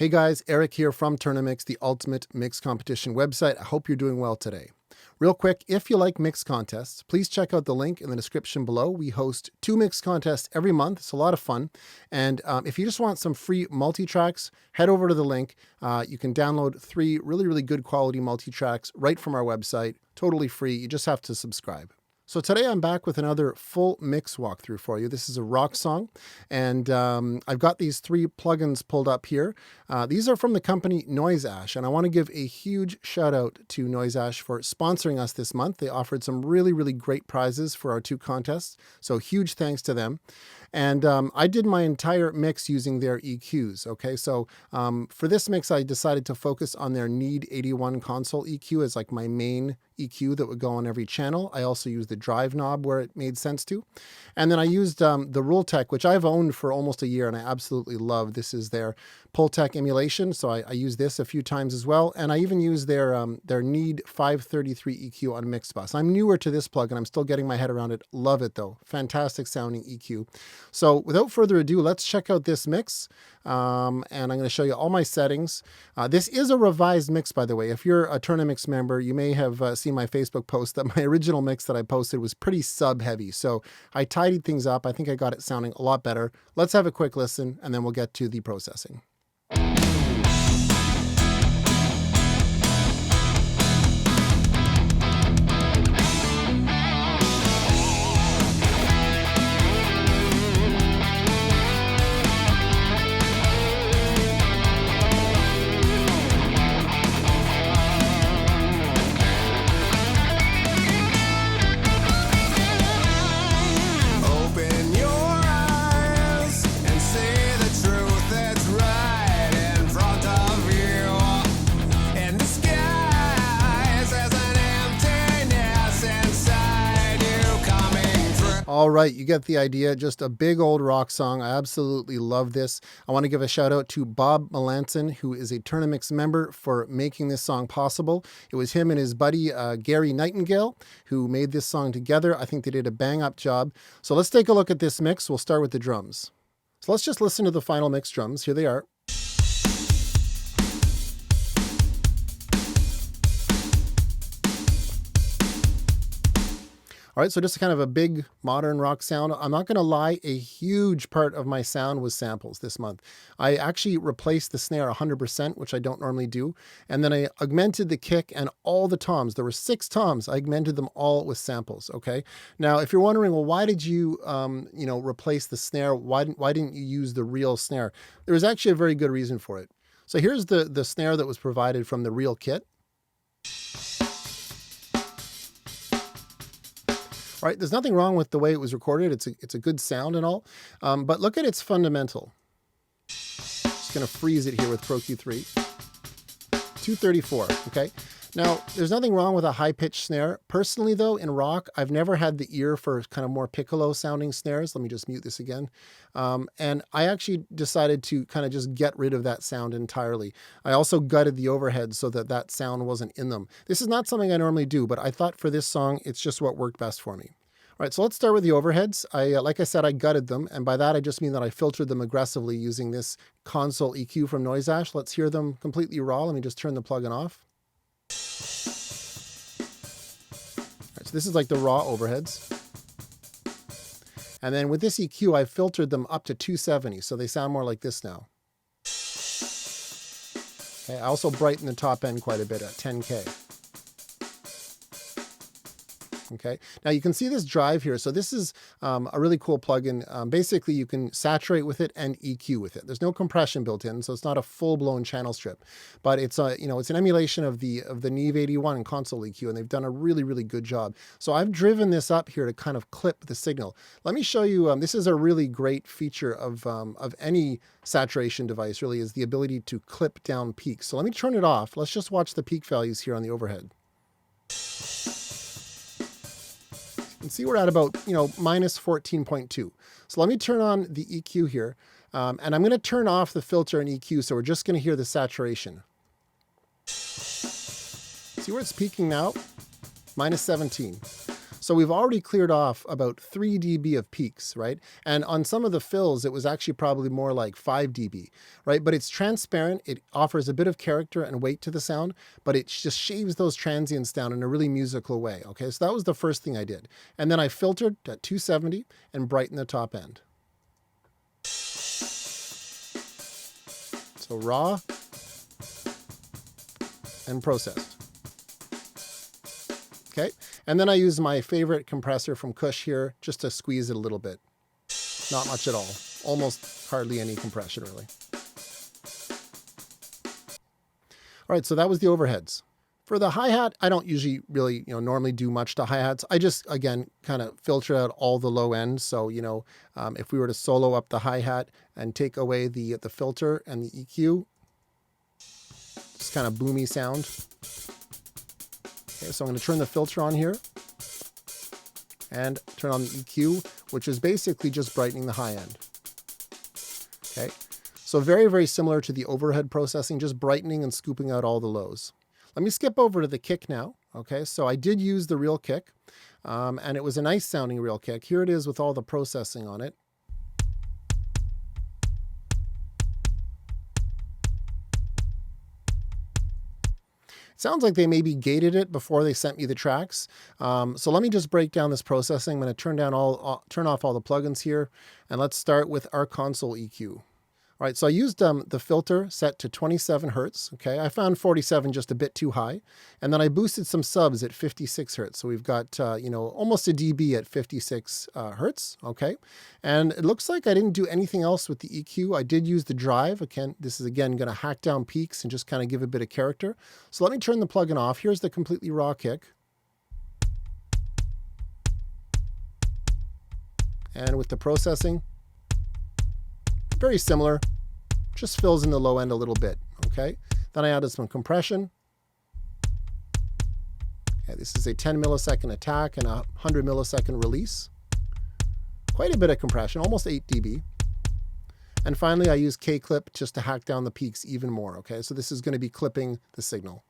Hey guys, Eric here from TOURNA-MIX, the ultimate mix competition website. I hope you're doing well today. Real quick, if you like mix contests, please check out the link in the description below. We host 2 mix contests every month. It's a lot of fun. And if you just want some free multi-tracks, head over to the link. You can download 3 really good quality multi-tracks right from our website, totally free. You just have to subscribe. So today I'm back with another full mix walkthrough for you. This is a rock song, and I've got these 3 plugins pulled up here. These are from the company Noiseash, and I want to give a huge shout out to Noiseash for sponsoring us this month. They offered some really great prizes for our 2 contests, so huge thanks to them. And I did my entire mix using their EQs, okay? So for this mix, I decided to focus on their Need 81 console EQ as like my main EQ that would go on every channel. I also used the drive knob where it made sense to. And then I used the Rultech, which I've owned for almost a year and I absolutely love. This is their Pultec emulation, so I use this a few times as well. And I even use their Need 533 EQ on Mixed Bus. I'm newer to this plugin. I'm still getting my head around it. Love it though. Fantastic sounding EQ. So without further ado, let's check out this mix. And I'm going to show you all my settings. This is a revised mix, by the way. If you're a TOURNA-MIX member, you may have seen my Facebook post that my original mix that I posted was pretty sub-heavy. So I tidied things up. I think I got it sounding a lot better. Let's have a quick listen, and then we'll get to the processing. All right, you get the idea. Just a big old rock song. I absolutely love this. I want to give a shout out to Bob Melanson, who is a TOURNA-MIX member, for making this song possible. It was him and his buddy Gary Nightingale who made this song together. I think they did a bang up job. So let's take a look at this mix. We'll start with the drums. So let's just listen to the final mix drums. Here they are. All right, so just kind of a big modern rock sound. I'm not going to lie, a huge part of my sound was samples this month. I actually replaced the snare 100%, which I don't normally do. And then I augmented the kick and all the toms. There were 6 toms. I augmented them all with samples, okay? Now, if you're wondering, well, why did you, replace the snare? Why didn't you use the real snare? There was actually a very good reason for it. So here's the snare that was provided from the real kit. All right, there's nothing wrong with the way it was recorded. It's a good sound and all, but look at its fundamental. Just gonna freeze it here with Pro Q3. 234, okay? Now, there's nothing wrong with a high-pitched snare. Personally, though, in rock, I've never had the ear for kind of more piccolo-sounding snares. Let me just mute this again. And I actually decided to kind of just get rid of that sound entirely. I also gutted the overheads so that that sound wasn't in them. This is not something I normally do, but I thought for this song, it's just what worked best for me. All right, so let's start with the overheads. Like I said, I gutted them, and by that I just mean that I filtered them aggressively using this console EQ from Noiseash. Let's hear them completely raw. Let me just turn the plugin off. Right, so this is like the raw overheads. And then with this EQ, I filtered them up to 270, so they sound more like this now. Okay, I also brightened the top end quite a bit at 10K. Okay, now you can see this drive here. So this is a really cool plugin. Basically, you can saturate with it and EQ with it. There's no compression built in, so it's not a full-blown channel strip. But it's it's an emulation of the Neve 81 console EQ, and they've done a really good job. So I've driven this up here to kind of clip the signal. Let me show you. This is a really great feature of any saturation device. Really, is the ability to clip down peaks. So let me turn it off. Let's just watch the peak values here on the overhead. You can see we're at about, minus 14.2. So let me turn on the EQ here, and I'm going to turn off the filter and EQ, so we're just going to hear the saturation. See where it's peaking now? Minus 17. So So we've already cleared off about 3 dB of peaks, right? And on some of the fills, it was actually probably more like 5 dB, right? But it's transparent. It offers a bit of character and weight to the sound, but it just shaves those transients down in a really musical way, okay? So that was the first thing I did. And then I filtered at 270 and brightened the top end. So raw and processed. Okay, and then I use my favorite compressor from Kush here just to squeeze it a little bit. Not much at all. Almost hardly any compression, really. All right, so that was the overheads. For the hi-hat, I don't usually really, normally do much to hi-hats. I just, again, kind of filter out all the low ends. So, if we were to solo up the hi-hat and take away the filter and the EQ, just kind of boomy sound. Okay, so I'm going to turn the filter on here and turn on the EQ, which is basically just brightening the high end. Okay, so very, very similar to the overhead processing, just brightening and scooping out all the lows. Let me skip over to the kick now. Okay, so I did use the real kick, and it was a nice sounding real kick. Here it is with all the processing on it. Sounds like they maybe gated it before they sent me the tracks. So let me just break down this processing. I'm going to turn off all the plugins here, and let's start with our console EQ. All right, so I used the filter set to 27 hertz. Okay, I found 47 just a bit too high, and then I boosted some subs at 56 hertz. So we've got almost a dB at 56 hertz. Okay, and it looks like I didn't do anything else with the EQ. I did use the drive. Again, this is going to hack down peaks and just kind of give a bit of character. So let me turn the plugin off. Here's the completely raw kick, and with the processing, very similar, just fills in the low end a little bit, okay? Then I added some compression. Okay, this is a 10 millisecond attack and a 100 millisecond release. Quite a bit of compression, almost 8 dB. And finally, I use K-clip just to hack down the peaks even more, okay? So this is going to be clipping the signal.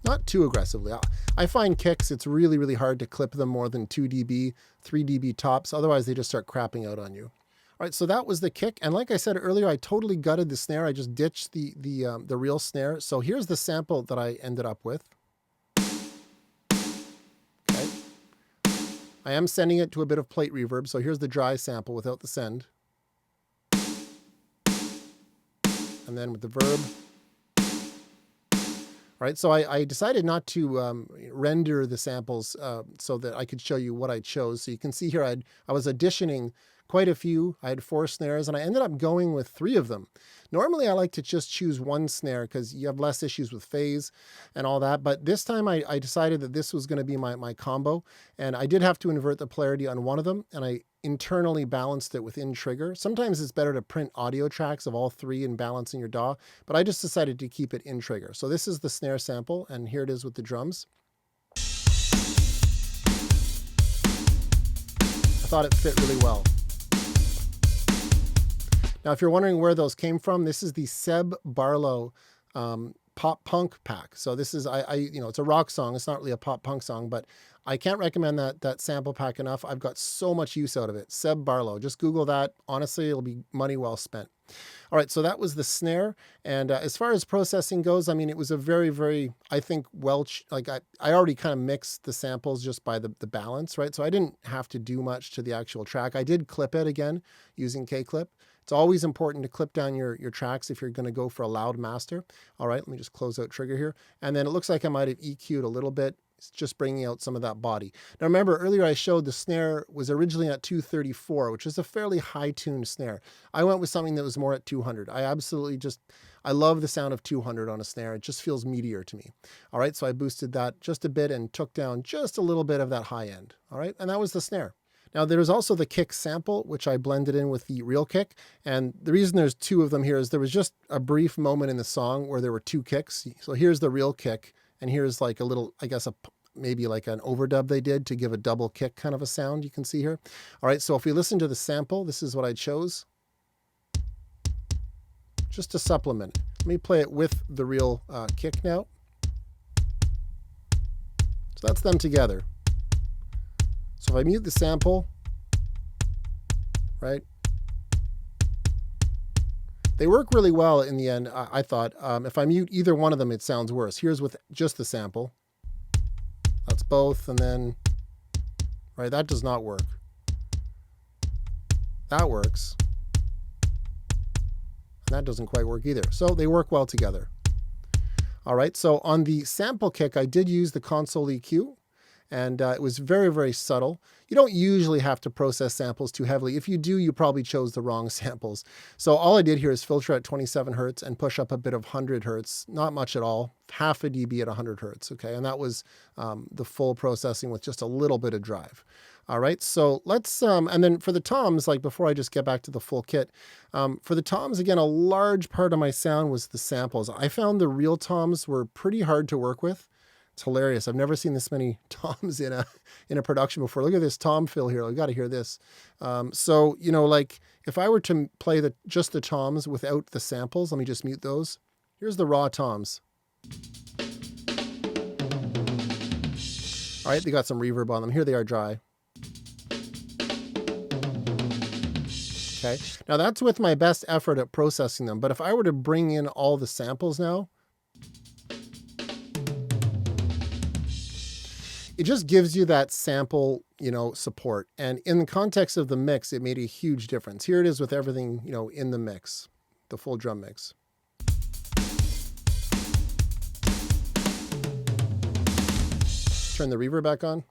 Not too aggressively. I find kicks, it's really, really hard to clip them more than 2 dB, 3 dB tops. Otherwise, they just start crapping out on you. All right, so that was the kick. And like I said earlier, I totally gutted the snare. I just ditched the real snare. So here's the sample that I ended up with. Okay. I am sending it to a bit of plate reverb. So here's the dry sample without the send. And then with the verb. All right, so I decided not to render the samples so that I could show you what I chose. So you can see here I was auditioning quite a few. I had 4 snares, and I ended up going with 3 of them. Normally, I like to just choose 1 snare because you have less issues with phase and all that. But this time, I decided that this was going to be my combo. And I did have to invert the polarity on one of them, and I internally balanced it within trigger. Sometimes it's better to print audio tracks of all 3 and balance in your DAW, but I just decided to keep it in trigger. So this is the snare sample, and here it is with the drums. I thought it fit really well. Now, if you're wondering where those came from, this is the Seb Barlow pop punk pack. So this is, it's a rock song. It's not really a pop punk song, but I can't recommend that sample pack enough. I've got so much use out of it. Seb Barlow, just Google that. Honestly, it'll be money well spent. All right, so that was the snare. And as far as processing goes, I mean, it was a very, very, I think, I already kind of mixed the samples just by the balance, right? So I didn't have to do much to the actual track. I did clip it again using K-clip. It's always important to clip down your tracks if you're going to go for a loud master. All right, let me just close out trigger here. And then it looks like I might have EQ'd a little bit. It's just bringing out some of that body. Now remember, earlier I showed the snare was originally at 234, which is a fairly high-tuned snare. I went with something that was more at 200. I love the sound of 200 on a snare. It just feels meatier to me. All right, so I boosted that just a bit and took down just a little bit of that high end. All right, and that was the snare. Now there was also the kick sample, which I blended in with the real kick. And the reason there's 2 of them here is there was just a brief moment in the song where there were 2 kicks. So here's the real kick, and here's like a little, I guess, maybe like an overdub they did to give a double kick kind of a sound you can see here. All right, so if we listen to the sample, this is what I chose. Just to supplement. Let me play it with the real kick now. So that's them together. So if I mute the sample, right? They work really well in the end, I thought. If I mute either one of them, it sounds worse. Here's with just the sample. That's both, and then, right, that does not work. That works. And that doesn't quite work either. So they work well together. All right, so on the sample kick, I did use the console EQ, and it was very, very subtle. You don't usually have to process samples too heavily. If you do, you probably chose the wrong samples. So all I did here is filter at 27 hertz and push up a bit of 100 hertz, not much at all, half a dB at 100 hertz, okay? And that was the full processing with just a little bit of drive. All right, so let's, and then for the toms, like before I just get back to the full kit, for the toms, again, a large part of my sound was the samples. I found the real toms were pretty hard to work with. It's hilarious. I've never seen this many toms in a production before. Look at this tom fill here. I've got to hear this. So, you know, like if I were to play just the toms without the samples, let me just mute those. Here's the raw toms. All right, they got some reverb on them. Here they are dry. Okay, now that's with my best effort at processing them. But if I were to bring in all the samples now, it just gives you that sample, you know, support. And in the context of the mix, it made a huge difference. Here it is with everything, you know, in the mix, the full drum mix. Turn the reverb back on.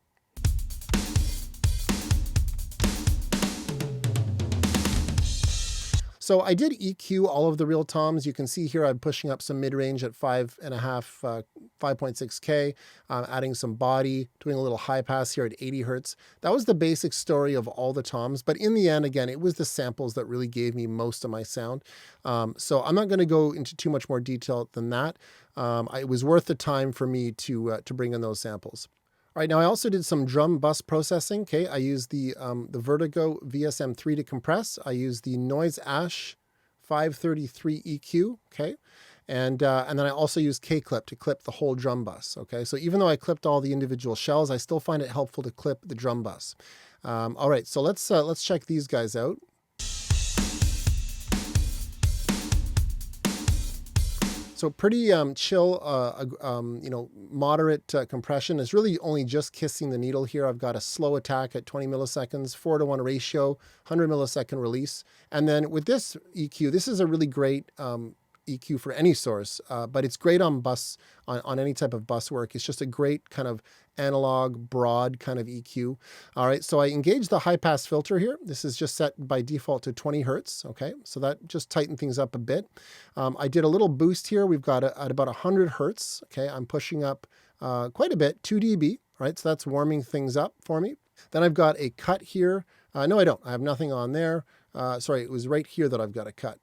So I did EQ all of the real toms. You can see here I'm pushing up some mid-range at 5.5, 5.6K, adding some body, doing a little high pass here at 80 hertz. That was the basic story of all the toms. But in the end, again, it was the samples that really gave me most of my sound. So I'm not going to go into too much more detail than that. It was worth the time for me to bring in those samples. All right, now I also did some drum bus processing. Okay, I used the Vertigo VSM3 to compress. I used the Noiseash 533 EQ. Okay, and then I also used K-clip to clip the whole drum bus. Okay, so even though I clipped all the individual shells, I still find it helpful to clip the drum bus. All right, so let's check these guys out. So pretty chill, you know, moderate compression. Is really only just kissing the needle here. I've got a slow attack at 20 milliseconds, 4:1 ratio, 100 millisecond release. And then with this EQ, this is a really great EQ for any source, but it's great on bus, on any type of bus work. It's just a great kind of analog, broad kind of EQ. All right, so I engaged the high pass filter here. This is just set by default to 20 hertz. Okay, so that just tightened things up a bit. I did a little boost here. We've got at about 100 hertz. Okay, I'm pushing up quite a bit, 2 dB. Right, so that's warming things up for me. Then I've got a cut here. No, I don't. I have nothing on there. Sorry, it was right here that I've got a cut.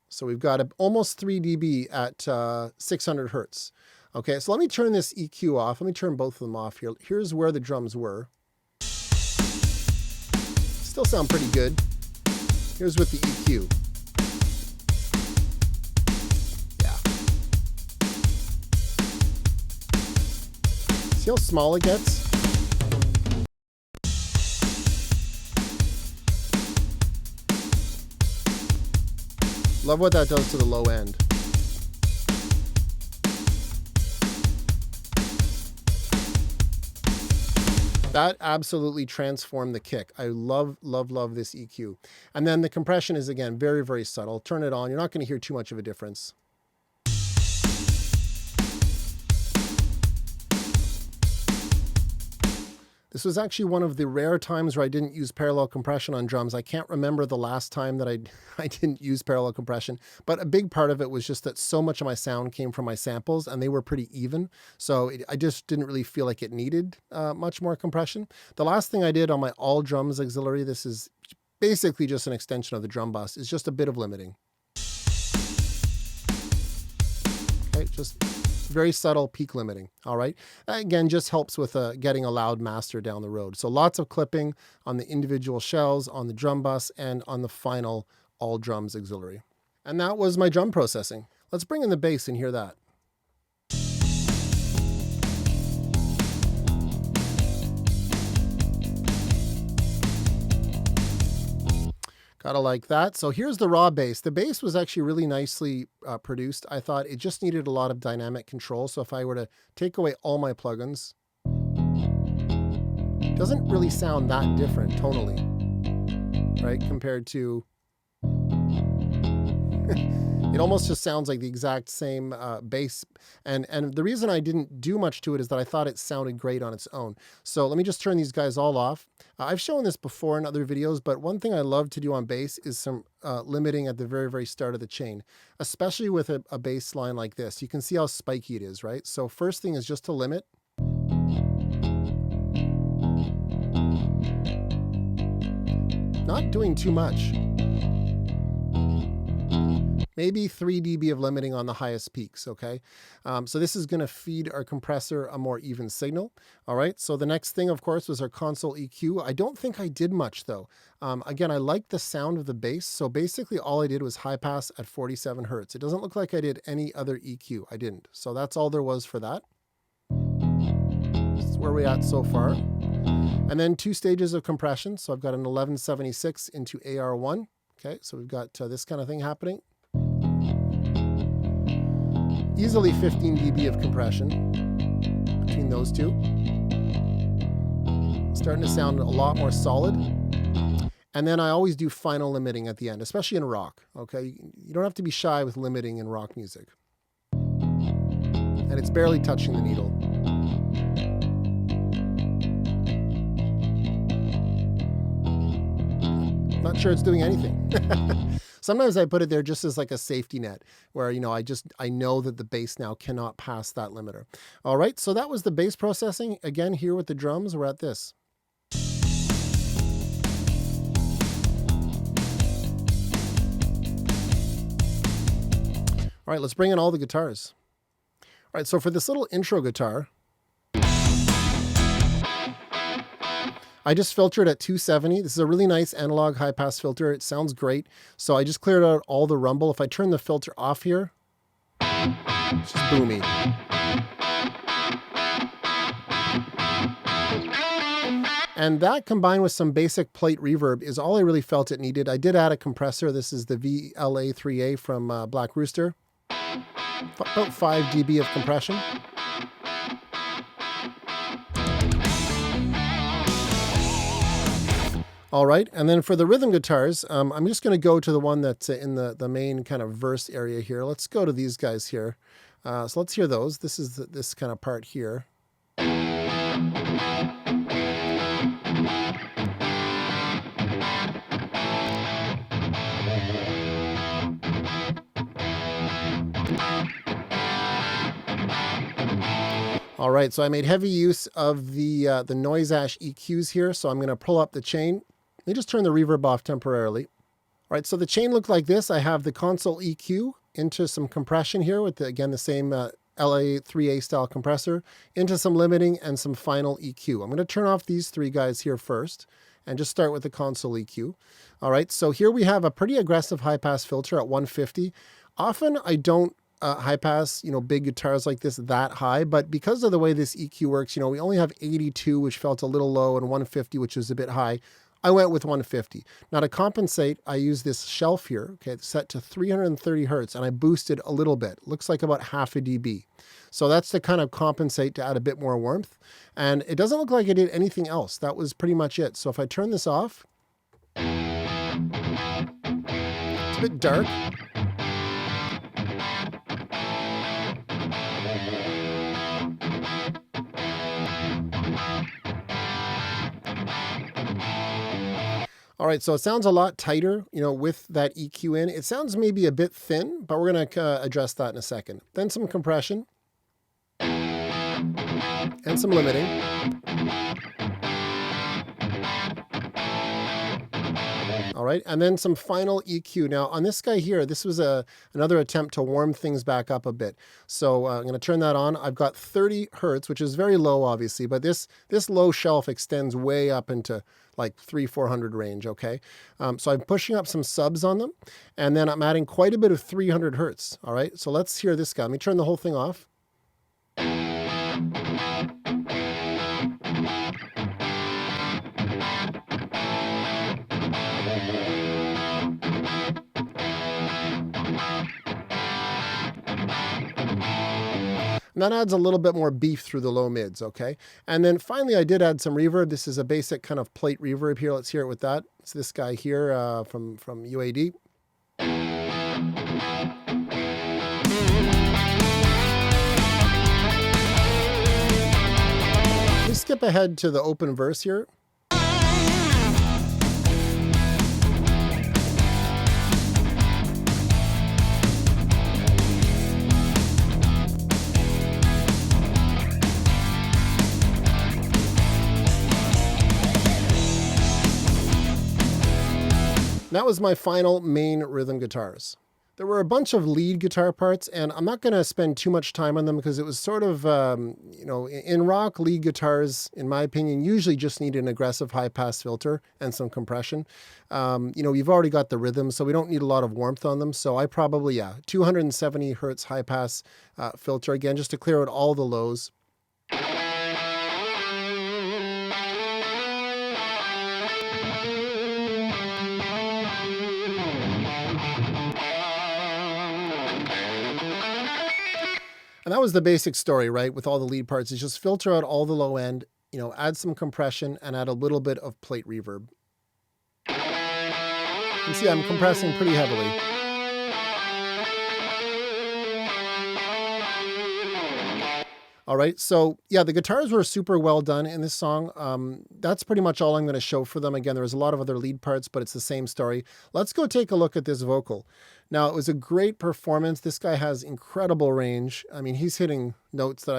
So we've got almost 3 dB at 600 hertz. Okay, so let me turn this EQ off. Let me turn both of them off here. Here's where the drums were. Still sound pretty good. Here's with the EQ. Yeah. See how small it gets? Love what that does to the low end. That absolutely transformed the kick. I love, love, love this EQ. And then the compression is, again, very, very subtle. Turn it on. You're not going to hear too much of a difference. This was actually one of the rare times where I didn't use parallel compression on drums. I can't remember the last time that I didn't use parallel compression, but a big part of it was just that so much of my sound came from my samples and they were pretty even. So I just didn't really feel like it needed much more compression. The last thing I did on my all drums auxiliary, this is basically just an extension of the drum bus, is just a bit of limiting. Okay, just very subtle peak limiting. All right. Again, just helps with getting a loud master down the road. So lots of clipping on the individual shells, on the drum bus, and on the final all drums auxiliary. And that was my drum processing. Let's bring in the bass and hear that. Gotta like that. So here's the raw bass. The bass was actually really nicely produced. I thought it just needed a lot of dynamic control. So if I were to take away all my plugins, it doesn't really sound that different tonally, right? Compared to, it almost just sounds like the exact same bass. And the reason I didn't do much to it is that I thought it sounded great on its own. So let me just turn these guys all off. I've shown this before in other videos, but one thing I love to do on bass is some limiting at the very, very start of the chain, especially with a bass line like this. You can see how spiky it is, right? So first thing is just to limit. Not doing too much. Maybe 3 dB of limiting on the highest peaks, okay? So this is going to feed our compressor a more even signal, all right? So the next thing, of course, was our console EQ. I don't think I did much, though. Again, I like the sound of the bass, so basically all I did was high pass at 47 hertz. It doesn't look like I did any other EQ. I didn't. So that's all there was for that. This is where we're at so far. And then 2 stages of compression. So I've got an 1176 into AR1. Okay, so we've got this kind of thing happening. Easily 15 dB of compression between those two. Starting to sound a lot more solid. And then I always do final limiting at the end, especially in rock, okay? You don't have to be shy with limiting in rock music. And it's barely touching the needle. Not sure it's doing anything. Sometimes I put it there just as like a safety net where, you know, I know that the bass now cannot pass that limiter. All right, so that was the bass processing. Again, here with the drums, we're at this. All right, let's bring in all the guitars. All right, so for this little intro guitar, I just filtered at 270. This is a really nice analog high-pass filter. It sounds great. So I just cleared out all the rumble. If I turn the filter off here, it's just boomy. And that combined with some basic plate reverb is all I really felt it needed. I did add a compressor. This is the VLA3A from Black Rooster. About 5 dB of compression. All right, and then for the rhythm guitars, I'm just going to go to the one that's in the main kind of verse area here. Let's go to these guys here. So let's hear those. This is this kind of part here. All right, so I made heavy use of the Noiseash EQs here, so I'm going to pull up the chain. Let me just turn the reverb off temporarily. All right, so the chain looked like this. I have the console EQ into some compression here with, again, the same LA3A style compressor, into some limiting and some final EQ. I'm going to turn off these 3 guys here first and just start with the console EQ. All right, so here we have a pretty aggressive high-pass filter at 150. Often I don't high pass, big guitars like this that high, but because of the way this EQ works, we only have 82, which felt a little low, and 150, which was a bit high. I went with 150. Now to compensate, I use this shelf here, okay, it's set to 330 hertz, and I boosted a little bit. Looks like about half a dB. So that's to kind of compensate to add a bit more warmth. And it doesn't look like I did anything else. That was pretty much it. So if I turn this off, it's a bit dark. All right, so it sounds a lot tighter, with that EQ in. It sounds maybe a bit thin, but we're going to address that in a second. Then some compression and some limiting. All right, and then some final EQ. Now on this guy here, this was another attempt to warm things back up a bit. So I'm going to turn that on. I've got 30 hertz, which is very low, obviously, but this low shelf extends way up into like 300-400 range, okay? So I'm pushing up some subs on them, and then I'm adding quite a bit of 300 hertz, all right? So let's hear this guy. Let me turn the whole thing off. And that adds a little bit more beef through the low mids, okay? And then finally, I did add some reverb. This is a basic kind of plate reverb here. Let's hear it with that. It's this guy here from UAD. We skip ahead to the open verse here. That was my final main rhythm guitars. There were a bunch of lead guitar parts, and I'm not going to spend too much time on them because it was sort of, you know, in rock, lead guitars, in my opinion, usually just need an aggressive high-pass filter and some compression. You know, you've already got the rhythm, so we don't need a lot of warmth on them. So I probably, 270 hertz high-pass filter, again, just to clear out all the lows. And that was the basic story, right? With all the lead parts, is just filter out all the low end, you know, add some compression and add a little bit of plate reverb. You can see I'm compressing pretty heavily. All right, so yeah, the guitars were super well done in this song. That's pretty much all I'm going to show for them. Again, there's a lot of other lead parts, but it's the same story. Let's go take a look at this vocal. Now, it was a great performance. This guy has incredible range. I mean, he's hitting notes that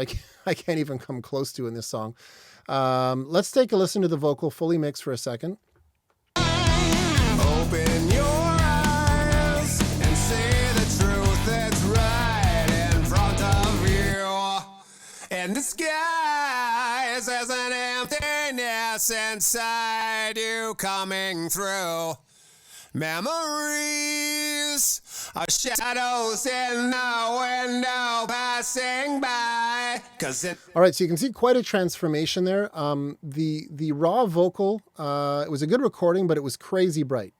I can't even come close to in this song. Let's take a listen to the vocal fully mixed for a second. Open your eyes and see the truth that's right in front of you. And the skies as an emptiness inside you coming through. Memories are shadows in the window passing by. All right, so you can see quite a transformation there. The raw vocal, it was a good recording, but it was crazy bright.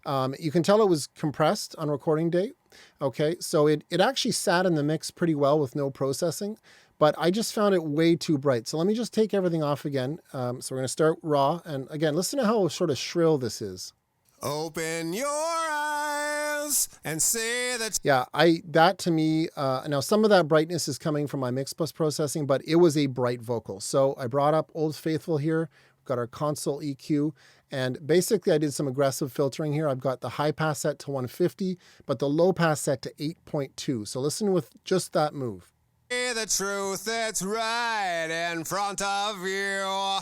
You can tell it was compressed on recording date. Okay, so it actually sat in the mix pretty well with no processing, but I just found it way too bright. So let me just take everything off again. So we're gonna start raw, and again, listen to how sort of shrill this is. Open your eyes and see that. Yeah, that to me, now some of that brightness is coming from my mix plus processing, but it was a bright vocal. So I brought up Old Faithful here. We've got our console EQ, and basically I did some aggressive filtering here. I've got the high pass set to 150, but the low pass set to 8.2. So listen with just that move. See the truth that's right in front of you.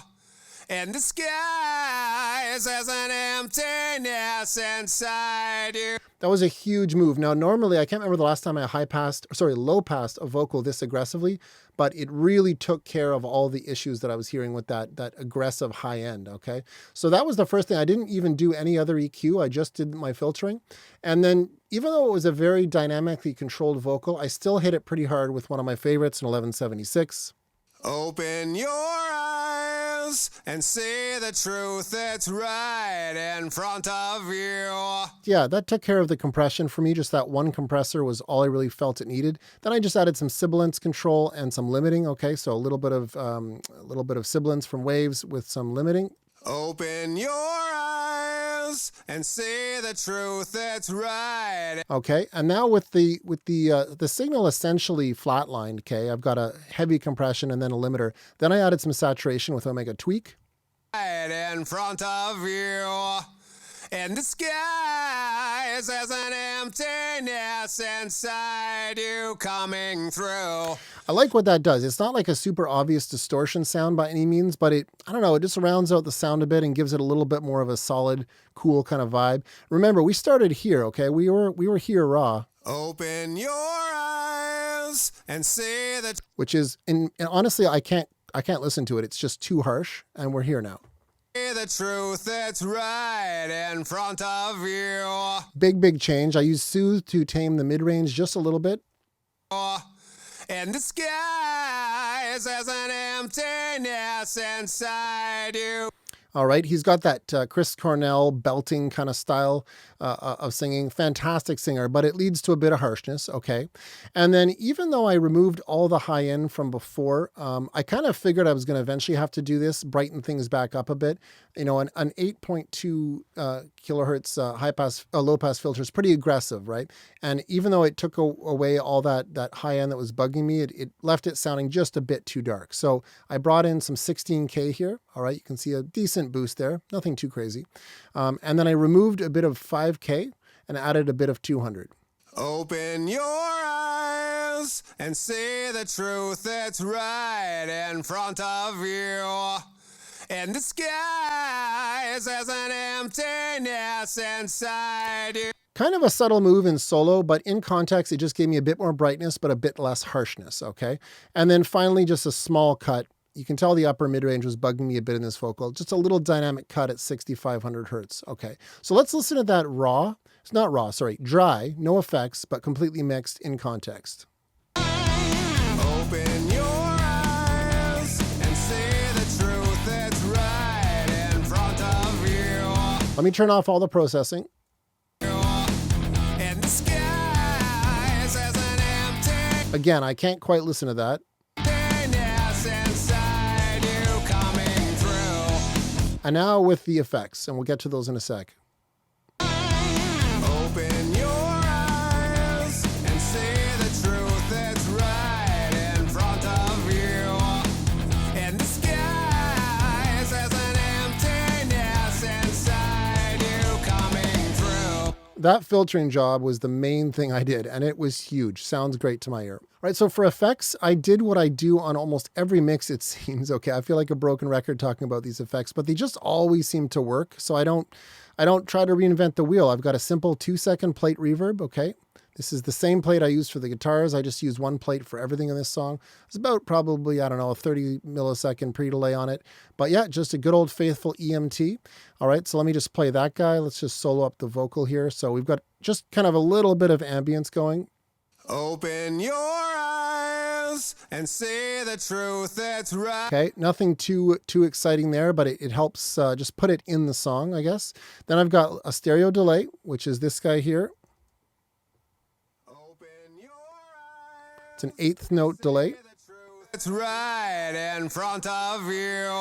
And the skies as an emptiness inside you. That was a huge move. Now, normally, I can't remember the last time I low passed a vocal this aggressively, but it really took care of all the issues that I was hearing with that aggressive high end, okay? So that was the first thing. I didn't even do any other EQ. I just did my filtering. And then, even though it was a very dynamically controlled vocal, I still hit it pretty hard with one of my favorites, an 1176. Open your eyes and see the truth that's right in front of you. Yeah, that took care of the compression for me. Just that one compressor was all I really felt it needed. Then I just added some sibilance control and some limiting. Okay, so a little bit of sibilance from waves with some limiting. Open your eyes and see the truth that's right. Okay, and now with the signal essentially flatlined, okay, I've got a heavy compression and then a limiter. Then I added some saturation with Omega Tweak. Right in front of you. And the skies as an emptiness inside you coming through. I like what that does. It's not like a super obvious distortion sound by any means, but it just rounds out the sound a bit and gives it a little bit more of a solid, cool kind of vibe. Remember, we started here, okay? We were here raw. Open your eyes and see that. Which is, and honestly, I can't listen to it. It's just too harsh, and we're here now. The truth that's right in front of you. Big change. I used Soothe to tame the mid-range just a little bit. And the skies as an emptiness inside you. All right, he's got that Chris Cornell belting kind of style of singing. Fantastic singer, but it leads to a bit of harshness. Okay, and then even though I removed all the high end from before, I kind of figured I was going to eventually have to do this, brighten things back up a bit. You know, an 8.2 kilohertz high pass, low pass filter is pretty aggressive, right? And even though it took away all that high end that was bugging me, it left it sounding just a bit too dark. So I brought in some 16K here. All right, you can see a decent boost there, nothing too crazy. And then I removed a bit of 5K and added a bit of 200. Open your eyes and see the truth that's right in front of you. And the sky is as an emptiness inside you. Kind of a subtle move in solo, but in context, it just gave me a bit more brightness, but a bit less harshness, okay? And then finally, just a small cut. You can tell the upper mid-range was bugging me a bit in this vocal. Just a little dynamic cut at 6,500 hertz. Okay, so let's listen to that raw. It's not raw, sorry, dry, no effects, but completely mixed in context. Open your eyes and see the truth that's right in front of you. Let me turn off all the processing. And the sky is as an empty Again, I can't quite listen to that. inside you coming through. And now with the effects, and we'll get to those in a sec. Open your eyes and see the truth that's right in front of you. And the sky is as an emptiness inside you coming through. That filtering job was the main thing I did, and it was huge. Sounds great to my ear. Right, so for effects, I did what I do on almost every mix, it seems. Okay, I feel like a broken record talking about these effects, but they just always seem to work. So I don't try to reinvent the wheel. I've got a simple 2-second plate reverb, okay? This is the same plate I used for the guitars. I just used one plate for everything in this song. It's about probably, I don't know, a 30 millisecond pre-delay on it. But yeah, just a good old faithful EMT. All right, so let me just play that guy. Let's just solo up the vocal here. So we've got just kind of a little bit of ambience going. Open your eyes and see the truth that's right. Okay, nothing too exciting there, but it helps just put it in the song, I guess. Then I've got a stereo delay, which is this guy here. Open your eyes. It's an 1/8 note delay. It's right in front of you.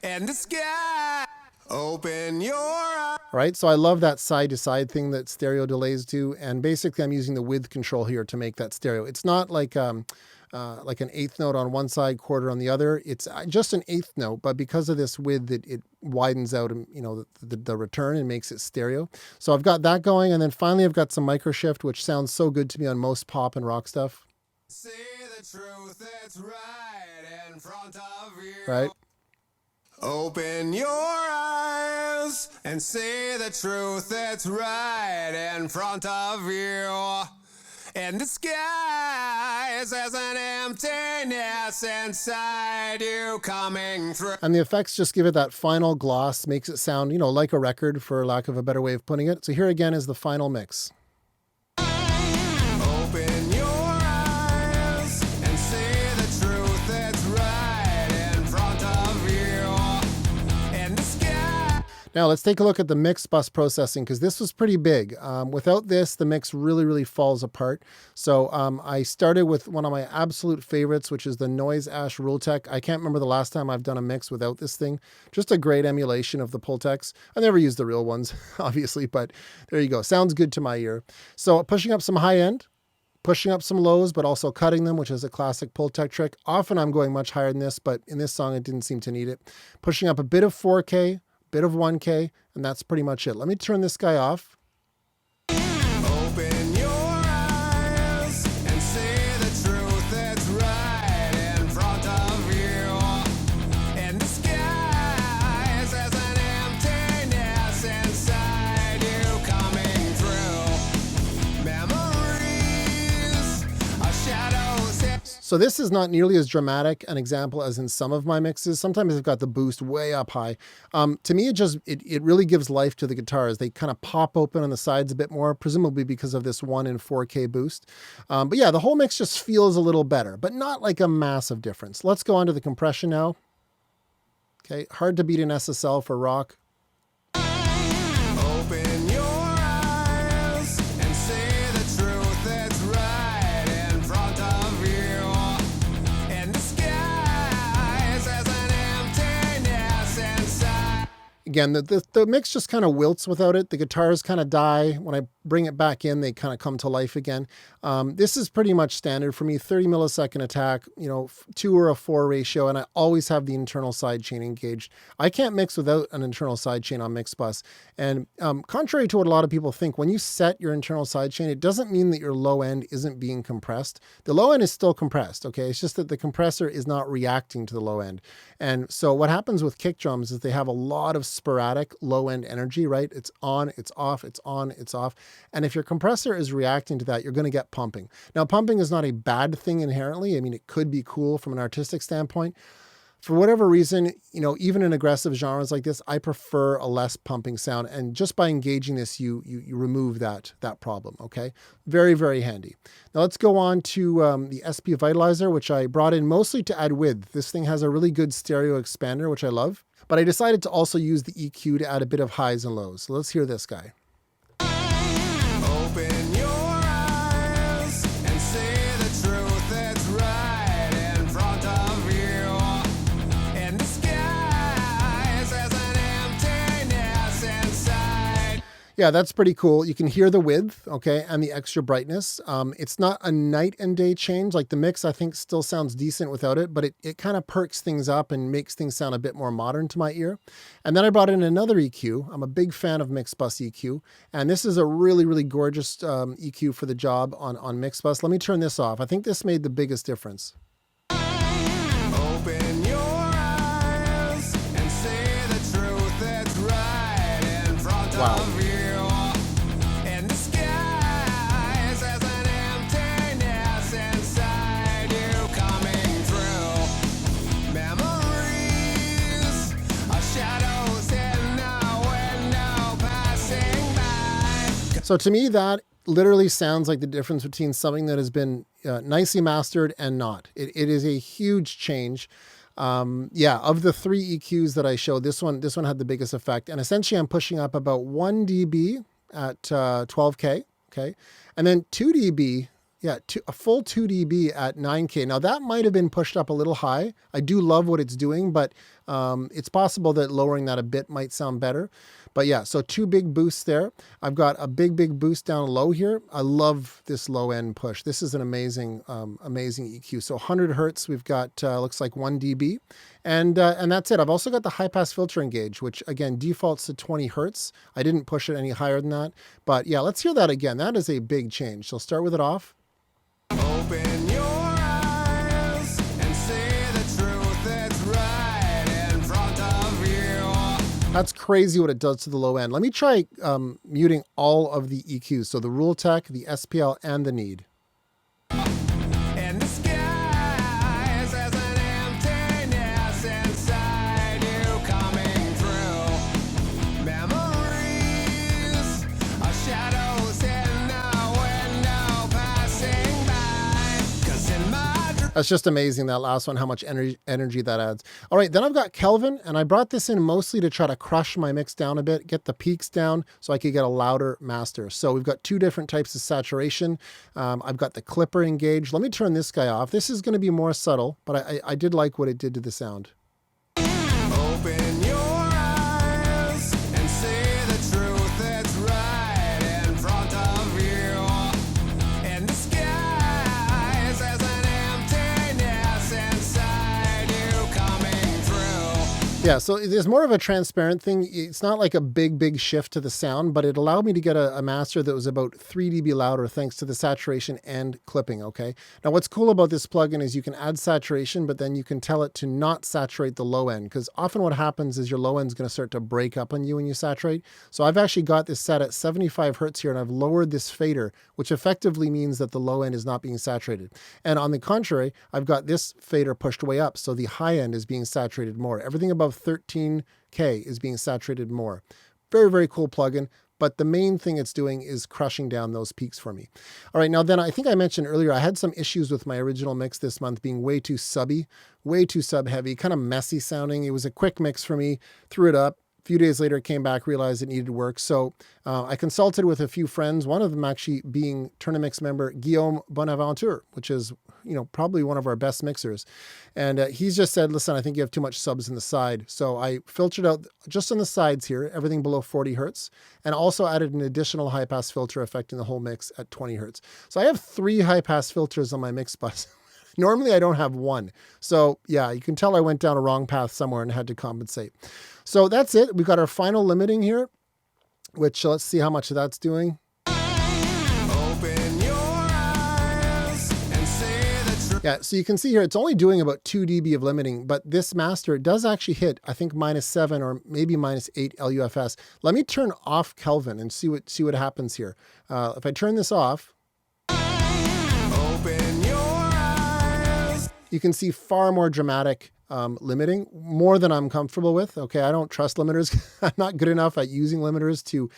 And the sky. Open your eyes. Right, so I love that side-to-side thing that stereo delays do, and basically I'm using the width control here to make that stereo. It's not like an 1/8 note on one side, quarter on the other. It's just an 1/8 note, but because of this width, it widens out, you know, the return and makes it stereo. So I've got that going, and then finally I've got some micro shift, which sounds so good to me on most pop and rock stuff. See the truth that's right in front of you. Right. Open your eyes and see the truth that's right in front of you. And the sky is as an emptiness inside you coming through. And the effects just give it that final gloss, makes it sound, you know, like a record, for lack of a better way of putting it. So here again is the final mix. Open your eyes and see the truth that's right in front of you. And the sky. Now let's take a look at the mix bus processing, because this was pretty big. Without this, the mix really falls apart. So I started with one of my absolute favorites, which is the Noiseash Tech. I can't remember the last time I've done a mix without this thing. Just a great emulation of the Pultecs. I never used the real ones, obviously, but there you go. Sounds good to my ear. So pushing up some high end, pushing up some lows, but also cutting them, which is a classic Pultec trick. Often I'm going much higher than this, but in this song, it didn't seem to need it. Pushing up a bit of 4K, bit of 1K, and that's pretty much it. Let me turn this guy off. Open your eyes and see the truth that's right in front of you. And the sky is as an emptiness inside you coming through. Memories are shadows. So this is not nearly as dramatic an example as in some of my mixes. Sometimes I've got the boost way up high. To me, it really gives life to the guitars. They kind of pop open on the sides a bit more, presumably because of this 1 in 4K boost. But yeah, the whole mix just feels a little better, but not like a massive difference. Let's go on to the compression now. Okay, hard to beat an SSL for rock. Open your eyes and see the truth that's right in front of you. And the sky says an emptiness inside. Again, the mix just kind of wilts without it. The guitars kind of die. When I bring it back in, they kind of come to life again. This is pretty much standard for me, 30 millisecond attack, 2 or a 4 ratio, and I always have the internal sidechain engaged. I can't mix without an internal sidechain on MixBus. And contrary to what a lot of people think, when you set your internal sidechain, it doesn't mean that your low end isn't being compressed. The low end is still compressed, okay? It's just that the compressor is not reacting to the low end. And so what happens with kick drums is they have a lot of sporadic low end energy, right? It's on, it's off, it's on, it's off. And if your compressor is reacting to that, you're going to get pumping. Now, pumping is not a bad thing inherently. I mean, it could be cool from an artistic standpoint. For whatever reason, even in aggressive genres like this, I prefer a less pumping sound. And just by engaging this, you remove that problem, okay? Very, very handy. Now let's go on to the SP Vitalizer, which I brought in mostly to add width. This thing has a really good stereo expander, which I love. But I decided to also use the EQ to add a bit of highs and lows. So let's hear this guy. Open your eyes and see the truth that's right in front of you. And the sky says an emptiness inside. Yeah, that's pretty cool. You can hear the width, okay, and the extra brightness. It's not a night and day change. Like the mix, I think, still sounds decent without it, but it kind of perks things up and makes things sound a bit more modern to my ear. And then I brought in another EQ. I'm a big fan of MixBus EQ, and this is a really, really gorgeous EQ for the job on MixBus. Let me turn this off. I think this made the biggest difference. Open your eyes and see the truth that's right in front of you. So to me, that literally sounds like the difference between something that has been nicely mastered and not. It is a huge change. Of the 3 EQs that I showed, this one had the biggest effect. And essentially, I'm pushing up about 1 dB at 12K, okay? And then 2 dB, a full 2 dB at 9K. Now, that might have been pushed up a little high. I do love what it's doing, but it's possible that lowering that a bit might sound better. But yeah, so 2 big boosts there. I've got a big boost down low here. I love this low end push. This is an amazing EQ. So 100 hertz, we've got, looks like 1 dB. And that's it. I've also got the high pass filter engaged, which again, defaults to 20 hertz. I didn't push it any higher than that. But yeah, let's hear that again. That is a big change. So start with it off. Open your eyes and see the truth that's right in front of you. That's crazy what it does to the low end. Let me try muting all of the EQs. So the Rule Tech, the SPL, and the Need. And the sky says an emptiness inside you coming through. Memories are shadows in the window passing by. 'Cause in my That's just amazing, that last one, how much energy that adds. All right, then I've got Kelvin, and I brought this in mostly to try to crush my mix down a bit, get the peaks down so I could get a louder master. So we've got 2 different types of saturation. I've got the clipper engaged. Let me turn this guy off. This is going to be more subtle, but I did like what it did to the sound. open your eyes and see the truth that's right in front of you. And the sky says an emptiness inside you coming through. Yeah, so there's more of a transparent thing. It's not like a big shift to the sound, but it allowed me to get a master that was about 3 dB louder thanks to the saturation and clipping, okay? Now, what's cool about this plugin is you can add saturation, but then you can tell it to not saturate the low end, because often what happens is your low end is going to start to break up on you when you saturate. So I've actually got this set at 75 hertz here, and I've lowered this fader, which effectively means that the low end is not being saturated. And on the contrary, I've got this fader pushed way up, so the high end is being saturated more. Everything above 13K is being saturated more. Very, very cool plugin. but the main thing it's doing is crushing down those peaks for me. All right, now then I think I mentioned earlier, I had some issues with my original mix this month being way too subby, way too sub heavy, kind of messy sounding. It was a quick mix for me, threw it up. A few days later, it came back, realized it needed work. So I consulted with a few friends, one of them actually being TOURNA-MIX member Guillaume Bonaventure, which is, probably one of our best mixers. And he's just said, listen, I think you have too much subs in the side. So I filtered out just on the sides here, everything below 40 hertz, and also added an additional high pass filter affecting the whole mix at 20 hertz. So I have 3 high pass filters on my mix bus. Normally I don't have one. So yeah, you can tell I went down a wrong path somewhere and had to compensate. So that's it. We've got our final limiting here, which let's see how much of that's doing. Open your eyes and say the truth. Yeah, so you can see here, it's only doing about 2 dB of limiting, but this master does actually hit, I think, -7 or maybe -8 LUFS. Let me turn off Kelvin and see what happens here. If I turn this off, Open your eyes. you can see far more dramatic limiting, more than I'm comfortable with. Okay, I don't trust limiters. I'm not good enough at using limiters to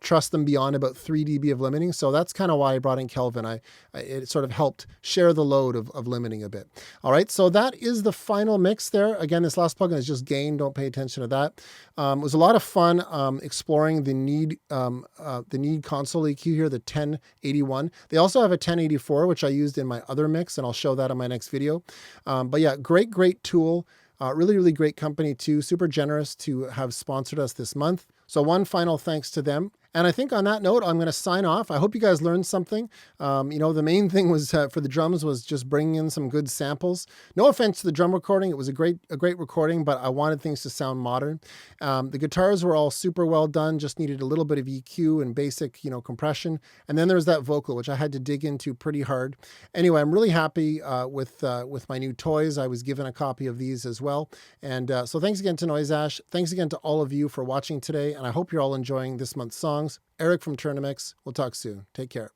trust them beyond about 3 dB of limiting. So that's kind of why I brought in Kelvin. It sort of helped share the load of limiting a bit. All right, so that is the final mix there. Again, this last plugin is just gain. Don't pay attention to that. It was a lot of fun exploring the Need console EQ here, the 1081. They also have a 1084, which I used in my other mix, and I'll show that in my next video. But yeah, great tool. Really great company too. Super generous to have sponsored us this month. So one final thanks to them. And I think on that note, I'm going to sign off. I hope you guys learned something. The main thing was for the drums was just bringing in some good samples. No offense to the drum recording. It was a great recording, but I wanted things to sound modern. The guitars were all super well done, just needed a little bit of EQ and basic, compression. And then there's that vocal, which I had to dig into pretty hard. Anyway, I'm really happy with my new toys. I was given a copy of these as well. And so thanks again to Noiseash. Thanks again to all of you for watching today. And I hope you're all enjoying this month's songs. Eric from TOURNA-MIX. We'll talk soon. Take care.